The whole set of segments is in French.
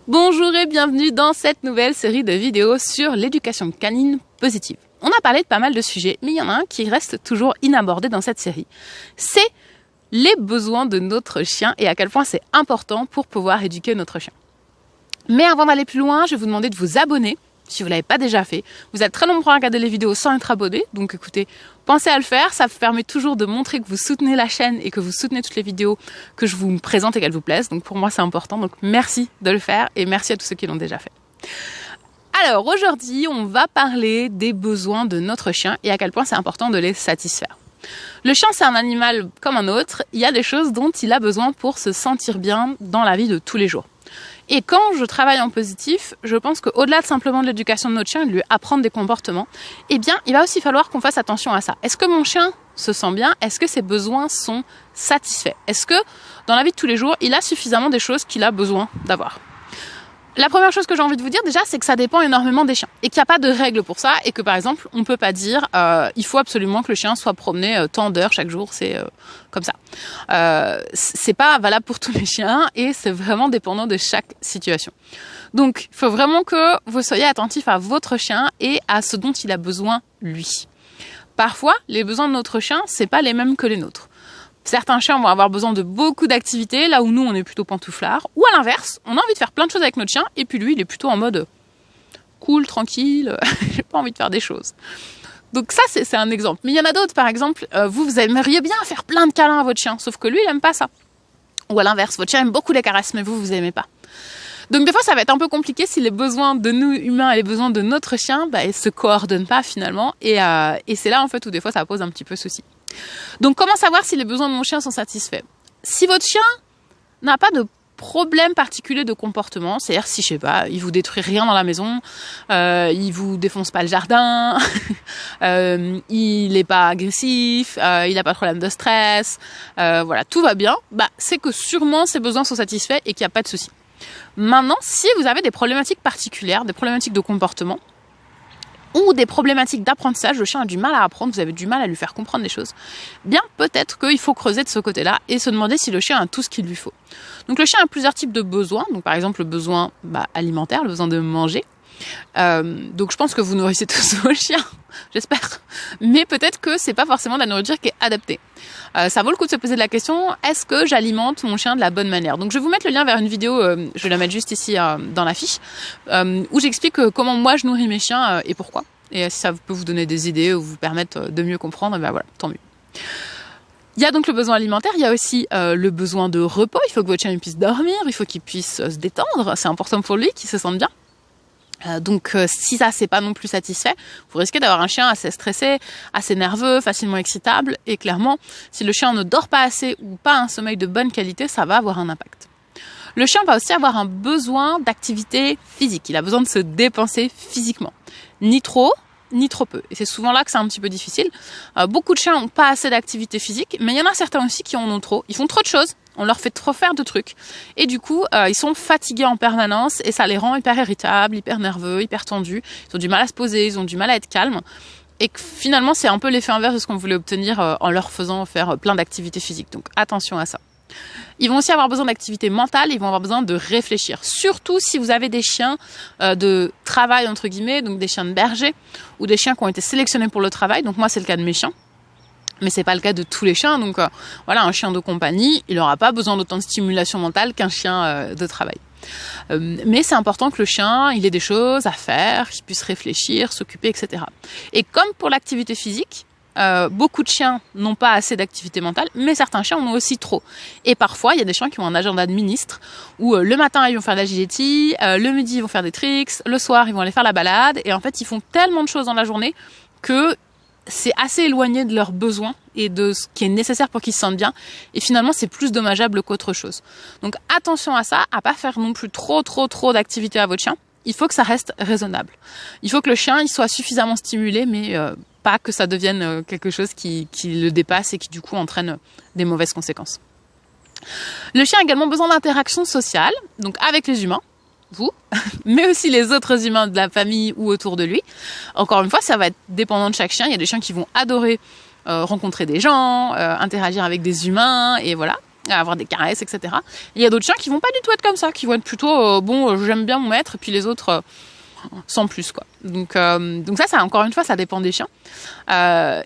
Bonjour et bienvenue dans cette nouvelle série de vidéos sur l'éducation canine positive. On a parlé de pas mal de sujets, mais il y en a un qui reste toujours inabordé dans cette série. C'est les besoins de notre chien et à quel point c'est important pour pouvoir éduquer notre chien. Mais avant d'aller plus loin, je vais vous demander de vous abonner si vous ne l'avez pas déjà fait. Vous êtes très nombreux à regarder les vidéos sans être abonné, donc écoutez, pensez à le faire. Ça vous permet toujours de montrer que vous soutenez la chaîne et que vous soutenez toutes les vidéos que je vous présente et qu'elles vous plaisent. Donc pour moi, c'est important. Donc merci de le faire et merci à tous ceux qui l'ont déjà fait. Alors aujourd'hui, on va parler des besoins de notre chien et à quel point c'est important de les satisfaire. Le chien, c'est un animal comme un autre. Il y a des choses dont il a besoin pour se sentir bien dans la vie de tous les jours. Et quand je travaille en positif, je pense qu'au-delà de simplement de l'éducation de notre chien, de lui apprendre des comportements, eh bien, il va aussi falloir qu'on fasse attention à ça. Est-ce que mon chien se sent bien? Est-ce que ses besoins sont satisfaits? Est-ce que dans la vie de tous les jours, il a suffisamment des choses qu'il a besoin d'avoir? La première chose que j'ai envie de vous dire déjà, c'est que ça dépend énormément des chiens et qu'il n'y a pas de règle pour ça et que par exemple, on peut pas dire il faut absolument que le chien soit promené tant d'heures chaque jour, c'est comme ça. C'est pas valable pour tous les chiens et c'est vraiment dépendant de chaque situation. Donc, il faut vraiment que vous soyez attentif à votre chien et à ce dont il a besoin lui. Parfois, les besoins de notre chien, c'est pas les mêmes que les nôtres. Certains chiens vont avoir besoin de beaucoup d'activités, là où nous, on est plutôt pantouflards. Ou à l'inverse, on a envie de faire plein de choses avec notre chien, et puis lui, il est plutôt en mode cool, tranquille, j'ai pas envie de faire des choses. Donc ça, c'est un exemple. Mais il y en a d'autres, par exemple, vous aimeriez bien faire plein de câlins à votre chien, sauf que lui, il aime pas ça. Ou à l'inverse, votre chien aime beaucoup les caresses, mais vous aimez pas. Donc des fois, ça va être un peu compliqué si les besoins de nous humains et les besoins de notre chien, ils se coordonnent pas finalement. Et c'est là, en fait, où des fois, ça pose un petit peu souci. Donc comment savoir si les besoins de mon chien sont satisfaits? Si votre chien n'a pas de problème particulier de comportement, c'est-à-dire si, je sais pas, il vous détruit rien dans la maison, il vous défonce pas le jardin, il est pas agressif, il a pas de problème de stress, voilà, tout va bien, c'est que sûrement ses besoins sont satisfaits et qu'il n'y a pas de souci. Maintenant, si vous avez des problématiques particulières, des problématiques de comportement, ou des problématiques d'apprentissage, le chien a du mal à apprendre, vous avez du mal à lui faire comprendre des choses, bien peut-être qu'il faut creuser de ce côté-là et se demander si le chien a tout ce qu'il lui faut. Donc le chien a plusieurs types de besoins, donc par exemple le besoin alimentaire, le besoin de manger. Donc je pense que vous nourrissez tous vos chiens, j'espère, mais peut-être que c'est pas forcément de la nourriture qui est adaptée. Ça vaut le coup de se poser de la question, est-ce que j'alimente mon chien de la bonne manière? Donc je vais vous mettre le lien vers une vidéo, je vais la mettre juste ici dans la fiche, où j'explique comment moi je nourris mes chiens et pourquoi. Et si ça peut vous donner des idées ou vous permettre de mieux comprendre, voilà, tant mieux. Il y a donc le besoin alimentaire, il y a aussi le besoin de repos, il faut que votre chien puisse dormir, il faut qu'il puisse se détendre, c'est important pour lui, qu'il se sente bien. Donc si ça c'est pas non plus satisfait, vous risquez d'avoir un chien assez stressé, assez nerveux, facilement excitable et clairement si le chien ne dort pas assez ou pas un sommeil de bonne qualité, ça va avoir un impact. Le chien va aussi avoir un besoin d'activité physique, il a besoin de se dépenser physiquement, ni trop ni trop peu. Et c'est souvent là que c'est un petit peu difficile. Beaucoup de chiens n'ont pas assez d'activité physique, mais il y en a certains aussi qui en ont trop. Ils font trop de choses, on leur fait trop faire de trucs. Et du coup, ils sont fatigués en permanence et ça les rend hyper irritables, hyper nerveux, hyper tendus. Ils ont du mal à se poser, ils ont du mal à être calmes. Et que finalement, c'est un peu l'effet inverse de ce qu'on voulait obtenir en leur faisant faire plein d'activités physiques. Donc attention à ça. Ils vont aussi avoir besoin d'activité mentale, ils vont avoir besoin de réfléchir. Surtout si vous avez des chiens de travail, entre guillemets, donc des chiens de berger, ou des chiens qui ont été sélectionnés pour le travail. Donc moi, c'est le cas de mes chiens. Mais c'est pas le cas de tous les chiens. Donc voilà, un chien de compagnie, il n'aura pas besoin d'autant de stimulation mentale qu'un chien de travail. Mais c'est important que le chien, il ait des choses à faire, qu'il puisse réfléchir, s'occuper, etc. Et comme pour l'activité physique, beaucoup de chiens n'ont pas assez d'activité mentale, mais certains chiens en ont aussi trop. Et parfois, il y a des chiens qui ont un agenda de ministre, où le matin, ils vont faire de l'agility, le midi, ils vont faire des tricks, le soir, ils vont aller faire la balade, et en fait, ils font tellement de choses dans la journée que c'est assez éloigné de leurs besoins et de ce qui est nécessaire pour qu'ils se sentent bien. Et finalement, c'est plus dommageable qu'autre chose. Donc attention à ça, à pas faire non plus trop d'activités à votre chien. Il faut que ça reste raisonnable. Il faut que le chien il soit suffisamment stimulé, mais pas que ça devienne quelque chose qui le dépasse et qui du coup entraîne des mauvaises conséquences. Le chien a également besoin d'interaction sociale, donc avec les humains, vous, mais aussi les autres humains de la famille ou autour de lui. Encore une fois, ça va être dépendant de chaque chien. Il y a des chiens qui vont adorer rencontrer des gens, interagir avec des humains, et voilà. à avoir des caresses, etc. Il y a d'autres chiens qui vont pas du tout être comme ça, qui vont être plutôt j'aime bien mon maître, et puis les autres sans plus, quoi. Donc ça encore une fois, ça dépend des chiens.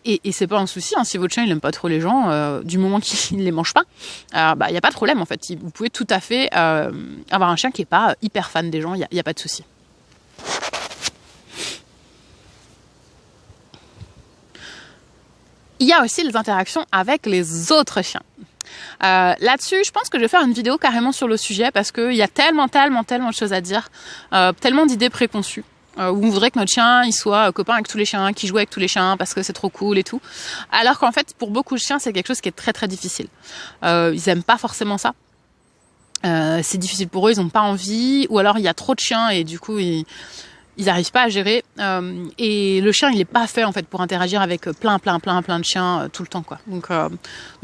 Et c'est pas un souci, hein, si votre chien il aime pas trop les gens, du moment qu'il les mange pas, il y a pas de problème en fait. Vous pouvez tout à fait avoir un chien qui est pas hyper fan des gens, il y a pas de souci. Il y a aussi les interactions avec les autres chiens. Là-dessus, je pense que je vais faire une vidéo carrément sur le sujet parce qu'il y a tellement de choses à dire, tellement d'idées préconçues. Où on voudrait que notre chien il soit copain avec tous les chiens, qu'il joue avec tous les chiens parce que c'est trop cool et tout. Alors qu'en fait, pour beaucoup de chiens, c'est quelque chose qui est très très difficile. Ils aiment pas forcément ça. C'est difficile pour eux, ils ont pas envie, ou alors il y a trop de chiens et du coup ils n'arrivent pas à gérer. Et le chien, il est pas fait en fait pour interagir avec plein de chiens tout le temps, quoi. Donc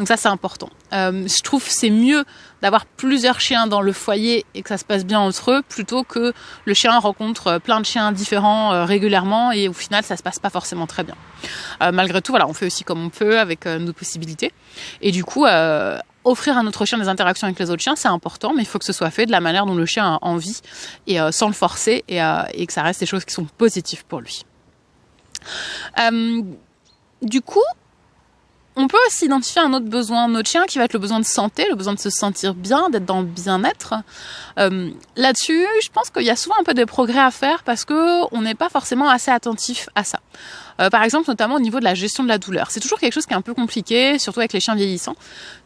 ça, c'est important. Je trouve que c'est mieux d'avoir plusieurs chiens dans le foyer et que ça se passe bien entre eux, plutôt que le chien rencontre plein de chiens différents régulièrement et au final, ça se passe pas forcément très bien. Malgré tout, voilà, on fait aussi comme on peut avec nos possibilités. Et du coup, offrir à notre chien des interactions avec les autres chiens, c'est important, mais il faut que ce soit fait de la manière dont le chien a envie et sans le forcer et que ça reste des choses qui sont positives pour lui. Du coup, on peut aussi identifier un autre besoin de notre chien qui va être le besoin de santé, le besoin de se sentir bien, d'être dans le bien-être. Là-dessus, je pense qu'il y a souvent un peu de progrès à faire parce qu'on n'est pas forcément assez attentif à ça. Par exemple, notamment au niveau de la gestion de la douleur. C'est toujours quelque chose qui est un peu compliqué, surtout avec les chiens vieillissants.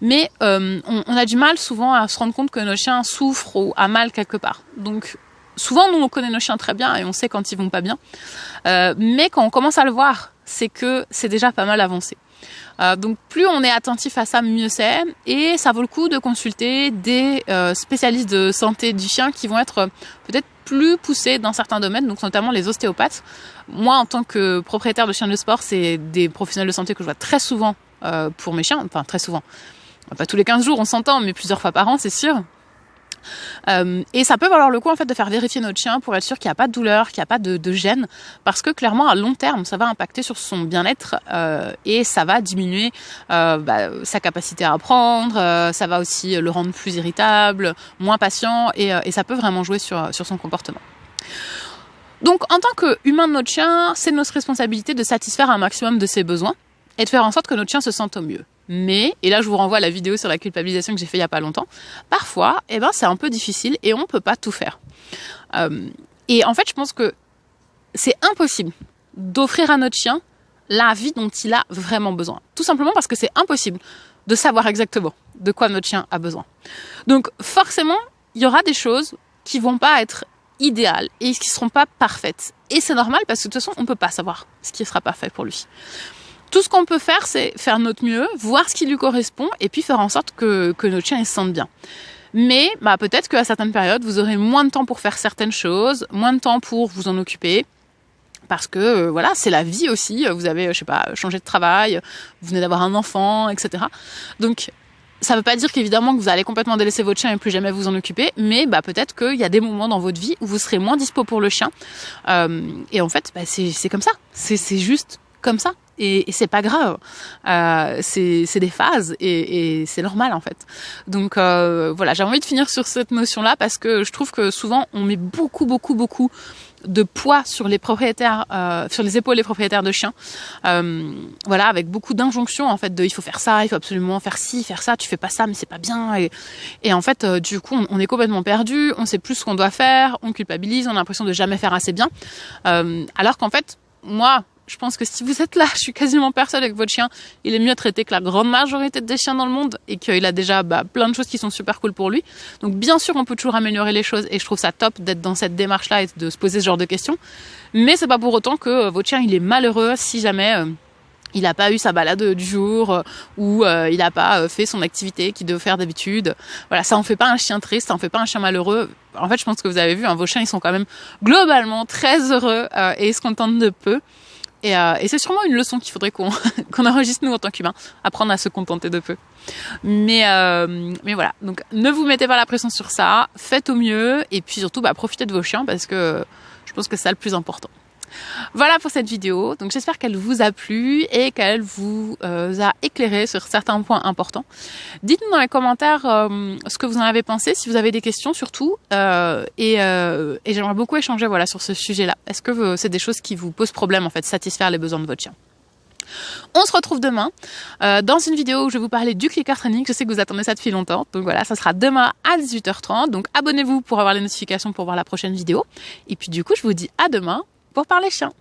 Mais on a du mal souvent à se rendre compte que nos chiens souffrent ou a mal quelque part. Donc, souvent, nous, on connaît nos chiens très bien et on sait quand ils vont pas bien. Mais quand on commence à le voir, c'est que c'est déjà pas mal avancé. Donc plus on est attentif à ça, mieux c'est. Et ça vaut le coup de consulter des spécialistes de santé du chien qui vont être peut-être plus poussés dans certains domaines, donc notamment les ostéopathes. Moi, en tant que propriétaire de chiens de sport, c'est des professionnels de santé que je vois très souvent pour mes chiens. Enfin, très souvent. Pas tous les 15 jours, on s'entend, mais plusieurs fois par an, c'est sûr. Et ça peut valoir le coup en fait de faire vérifier notre chien pour être sûr qu'il n'y a pas de douleur, qu'il n'y a pas de gêne, parce que clairement à long terme ça va impacter sur son bien-être et ça va diminuer sa capacité à apprendre, ça va aussi le rendre plus irritable, moins patient et ça peut vraiment jouer sur son comportement. Donc en tant qu'humain de notre chien, c'est notre responsabilité de satisfaire un maximum de ses besoins et de faire en sorte que notre chien se sente au mieux. Mais, et là je vous renvoie à la vidéo sur la culpabilisation que j'ai fait il y a pas longtemps, parfois, c'est un peu difficile et on peut pas tout faire. Et en fait, je pense que c'est impossible d'offrir à notre chien la vie dont il a vraiment besoin. Tout simplement parce que c'est impossible de savoir exactement de quoi notre chien a besoin. Donc forcément, il y aura des choses qui vont pas être idéales et qui seront pas parfaites. Et c'est normal parce que de toute façon, on peut pas savoir ce qui sera parfait pour lui. Tout ce qu'on peut faire, c'est faire notre mieux, voir ce qui lui correspond et puis faire en sorte que notre chien il se sente bien. Mais peut-être qu'à certaines périodes, vous aurez moins de temps pour faire certaines choses, moins de temps pour vous en occuper. Parce que voilà, c'est la vie aussi. Vous avez, changé de travail, vous venez d'avoir un enfant, etc. Donc, ça ne veut pas dire qu'évidemment que vous allez complètement délaisser votre chien et plus jamais vous en occuper, mais peut-être qu'il y a des moments dans votre vie où vous serez moins dispo pour le chien. Et en fait, c'est comme ça. C'est juste comme ça. Et c'est pas grave, c'est des phases et c'est normal en fait. Donc voilà, j'ai envie de finir sur cette notion-là parce que je trouve que souvent on met beaucoup de poids sur les propriétaires, sur les épaules des propriétaires de chiens. Voilà, avec beaucoup d'injonctions en fait de il faut faire ça, il faut absolument faire ci, faire ça, tu fais pas ça mais c'est pas bien et en fait du coup on est complètement perdu, on sait plus ce qu'on doit faire, on culpabilise, on a l'impression de jamais faire assez bien, alors qu'en fait moi je pense que si vous êtes là, je suis quasiment persuadée avec votre chien, il est mieux traité que la grande majorité des chiens dans le monde et qu'il a déjà plein de choses qui sont super cool pour lui. Donc bien sûr, on peut toujours améliorer les choses et je trouve ça top d'être dans cette démarche-là et de se poser ce genre de questions. Mais c'est pas pour autant que votre chien, il est malheureux si jamais il n'a pas eu sa balade du jour ou il n'a pas fait son activité qu'il devait faire d'habitude. Voilà, ça en fait pas un chien triste, ça en fait pas un chien malheureux. En fait, je pense que vous avez vu, vos chiens, ils sont quand même globalement très heureux et ils se contentent de peu. Et c'est sûrement une leçon qu'il faudrait qu'on enregistre nous en tant qu'humains, apprendre à se contenter de peu. Mais voilà, donc ne vous mettez pas la pression sur ça, faites au mieux et puis surtout profitez de vos chiens parce que je pense que c'est ça le plus important. Voilà pour cette vidéo. Donc j'espère qu'elle vous a plu et qu'elle vous a éclairé sur certains points importants. Dites-nous dans les commentaires ce que vous en avez pensé, si vous avez des questions surtout. Et j'aimerais beaucoup échanger voilà, sur ce sujet-là. Est-ce que c'est des choses qui vous posent problème en fait, satisfaire les besoins de votre chien? On se retrouve demain dans une vidéo où je vais vous parler du clicker training. Je sais que vous attendez ça depuis longtemps. Donc voilà, ça sera demain à 18h30. Donc abonnez-vous pour avoir les notifications pour voir la prochaine vidéo. Et puis du coup, je vous dis à demain pour parler chien.